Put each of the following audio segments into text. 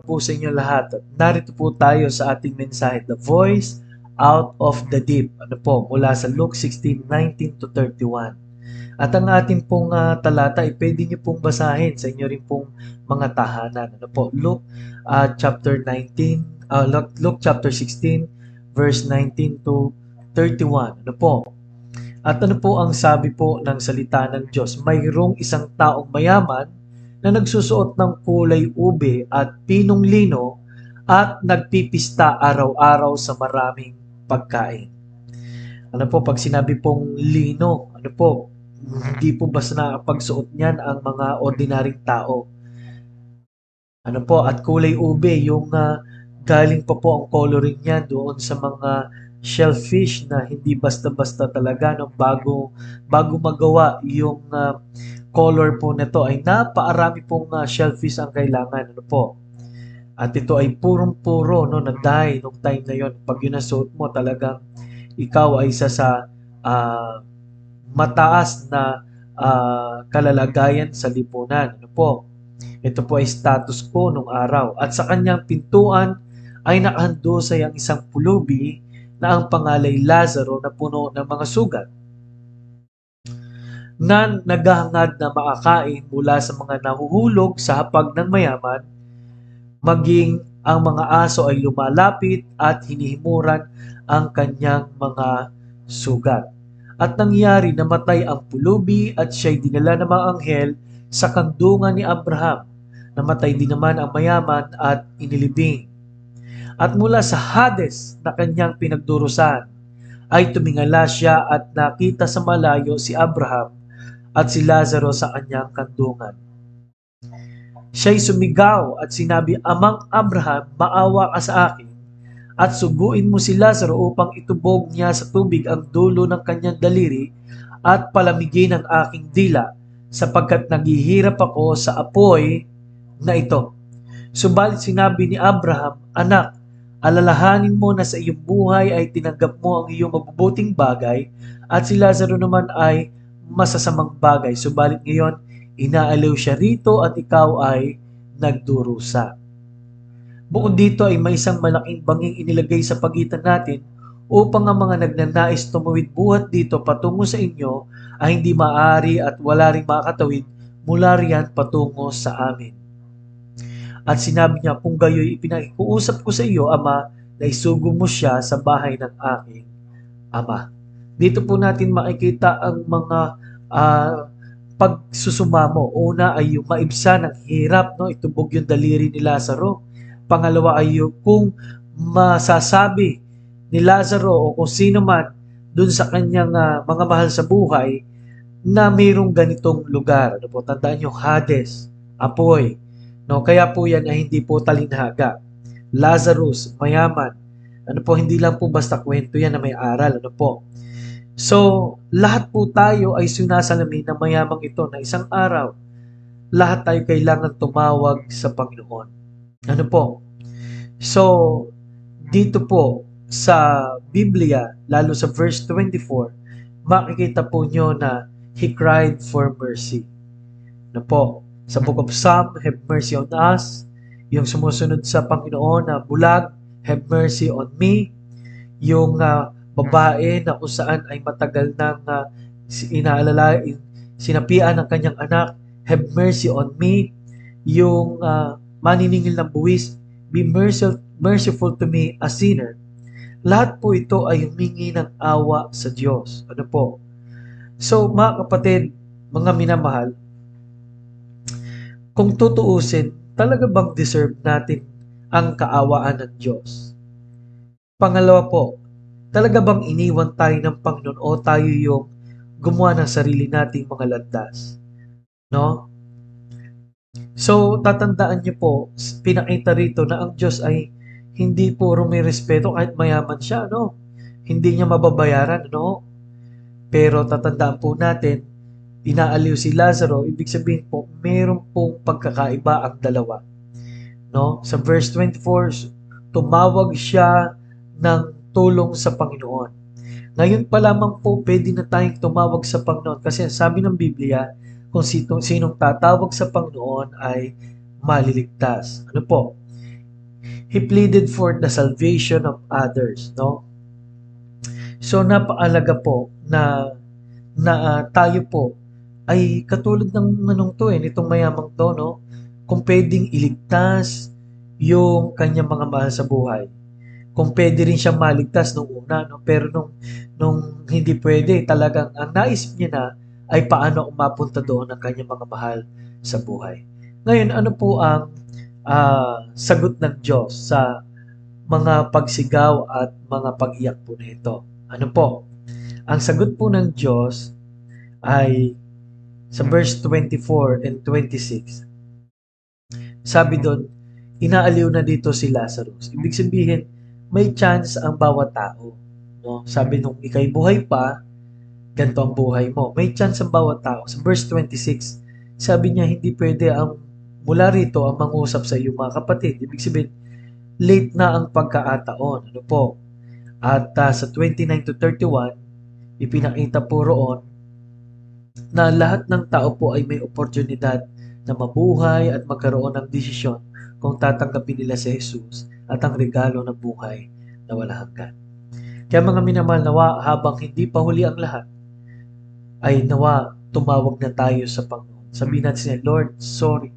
po sa inyo lahat. At narito po tayo sa ating mensahe, The Voice Out of the Deep. Ano po, mula sa Luke 16:19 to 31. At ang ating pong talata ay pwede niyo pong basahin sa inyo rin pong mga tahanan. Ano po, chapter 19, Luke chapter 16, verse 19 to 31. Ano po? At ano po ang sabi po ng salita ng Diyos? Mayroong isang taong mayaman na nagsusuot ng kulay ube at pinong lino at nagpipista araw-araw sa maraming pagkain. Ano po, pag sinabi pong lino, ano po, hindi po basta nakapagsuot niyan ang mga ordinaryong tao. Ano po, at kulay ube, yung galing pa po ang coloring niyan doon sa mga shellfish na hindi basta-basta talaga no, bago magawa yung color po nito ay napaarami pong shellfish ang kailangan. Ano po? At ito ay purong-puro no, na dye nung time na yon. Pag yun nasuot mo, talagang ikaw ay isa sa mataas na kalalagayan sa lipunan. Ano po? Ito po ay status quo nung araw. At sa kanyang pintuan ay nakahandusay ang isang pulubi na ang pangalay Lazaro na puno ng mga sugat na naghahangad na makakain mula sa mga nahuhulog sa hapag ng mayaman, maging ang mga aso ay lumalapit at hinihimuran ang kanyang mga sugat. At nangyari namatay ang pulubi at siya'y dinala ng mga anghel sa kandungan ni Abraham. Namatay din naman ang mayaman at inilibing. At mula sa Hades na kanyang pinagdurusan, ay tumingala siya at nakita sa malayo si Abraham at si Lazaro sa kanyang kandungan. Siya'y sumigaw at sinabi, Amang Abraham, maawa ka sa akin at suguin mo si Lazaro upang itubog niya sa tubig ang dulo ng kanyang daliri at palamigin ang aking dila sapagkat naghihirap ako sa apoy na ito. Subalit sinabi ni Abraham, Anak, alalahanin mo na sa iyong buhay ay tinanggap mo ang iyong mabubuting bagay at si Lazaro naman ay masasamang bagay. Subalit ngayon, inaaliw siya rito at ikaw ay nagdurusa. Bukod dito ay may isang malaking banging inilagay sa pagitan natin upang ang mga nagnanais tumawid buhat dito patungo sa inyo ay hindi maaari at wala ring makakatawid mula riyan patungo sa amin. At sinabi niya, kung gayo'y ipinakiusap ko sa iyo, Ama, na isugo mo siya sa bahay ng aking Ama. Dito po natin makikita ang mga pagsusumamo. Una ay yung maibsan ng hirap, no? Itubog yung daliri ni Lazaro. Pangalawa ay yung kung masasabi ni Lazaro o kung sino man dun sa kanyang mga mahal sa buhay na mayroong ganitong lugar. Ano po, tandaan nyo, Hades, apoy. No, kaya po yan ay hindi po talinhaga. Lazarus, mayaman. Ano po, hindi lang po basta kwento yan na may aral. Ano po? So, lahat po tayo ay sinasalamin ng mayamang ito na isang araw, lahat tayo kailangan tumawag sa Panginoon. Ano po? So, dito po sa Biblia, lalo sa verse 24, makikita po nyo na He cried for mercy. Ano po? Sa Book of Psalm, have mercy on us. Yung sumusunod sa Panginoon na bulag, have mercy on me. Yung babae na kung saan ay matagal nang sinapian ng kanyang anak, have mercy on me. Yung maniningil ng buwis, be merciful to me, a sinner. Lahat po ito ay humingi ng awa sa Diyos. Ano po? So, mga kapatid, mga minamahal, kung tutuusin, talaga bang deserve natin ang kaawaan ng Diyos? Pangalawa po, talaga bang iniwan tayo ng Panginoon o tayo yung gumawa ng sarili nating mga landas? No? So, tatandaan niyo po, pinakita rito na ang Diyos ay hindi puro may respeto kahit mayaman siya, no? Hindi niya mababayaran, no? Pero tatandaan po natin, inaaliw si Lazaro, ibig sabihin po, meron pong pagkakaiba ang dalawa. No? Sa verse 24, tumawag siya ng tulong sa Panginoon. Ngayon pa lamang po, pwede na tayong tumawag sa Panginoon kasi sabi ng Biblia, kung sinong tatawag sa Panginoon ay maliligtas. Ano po? He pleaded for the salvation of others, no? So napaalaga po na tayo po ay katulad ng manong to nitong mayamang to, no? Kung pwedeng iligtas yung kanyang mga mahal sa buhay. Kung pwede rin siyang maligtas nung una, no? Pero nung hindi pwede, talagang ang naisip niya na ay paano mapunta doon ang kanyang mga mahal sa buhay. Ngayon, ano po ang sagot ng Diyos sa mga pagsigaw at mga pag-iyak po nito? Ano po? Ang sagot po ng Diyos ay sa verse 24 and 26. Sabi doon, inaaliw na dito si Lazarus. Ibig sabihin, may chance ang bawat tao. No? Sabi nung ikay buhay pa, ganito ang buhay mo. May chance ang bawat tao. Sa verse 26, sabi niya, hindi pwede ang mula rito ang mangusap sa iyo mga kapatid. Ibig sabihin, late na ang pagkakataon. Ano po? At sa 29 to 31, ipinakita po roon na lahat ng tao po ay may oportunidad na mabuhay at magkaroon ng desisyon kung tatanggapin nila si Jesus at ang regalo ng buhay na walang hanggan. Kaya mga minamahal, nawa habang hindi pa huli ang lahat, ay nawa tumawag na tayo sa Panginoon. Sabihin natin niya, Lord, sorry.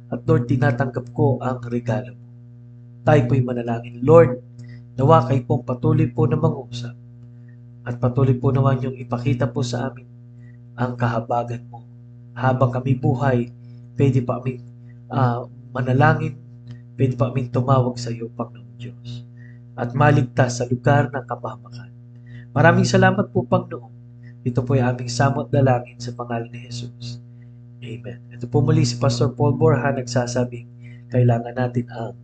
At Lord, tinatanggap ko ang regalo mo. Tayo po'y manalangin. Lord, nawa kayo pong patuloy po na mangusap at patuloy po naman yung ipakita po sa amin ang kahabagan mo. Habang kami buhay, pwede pa kami manalangin, pwede pa kami tumawag sa iyo, Panginoon Diyos, at maligtas sa lugar ng kapahamakan. Maraming salamat po, Panginoon. Ito po ay aming samot dalangin sa pangalan ni Jesus. Amen. Ito po muli si Pastor Paul Borja nagsasabing, kailangan natin ang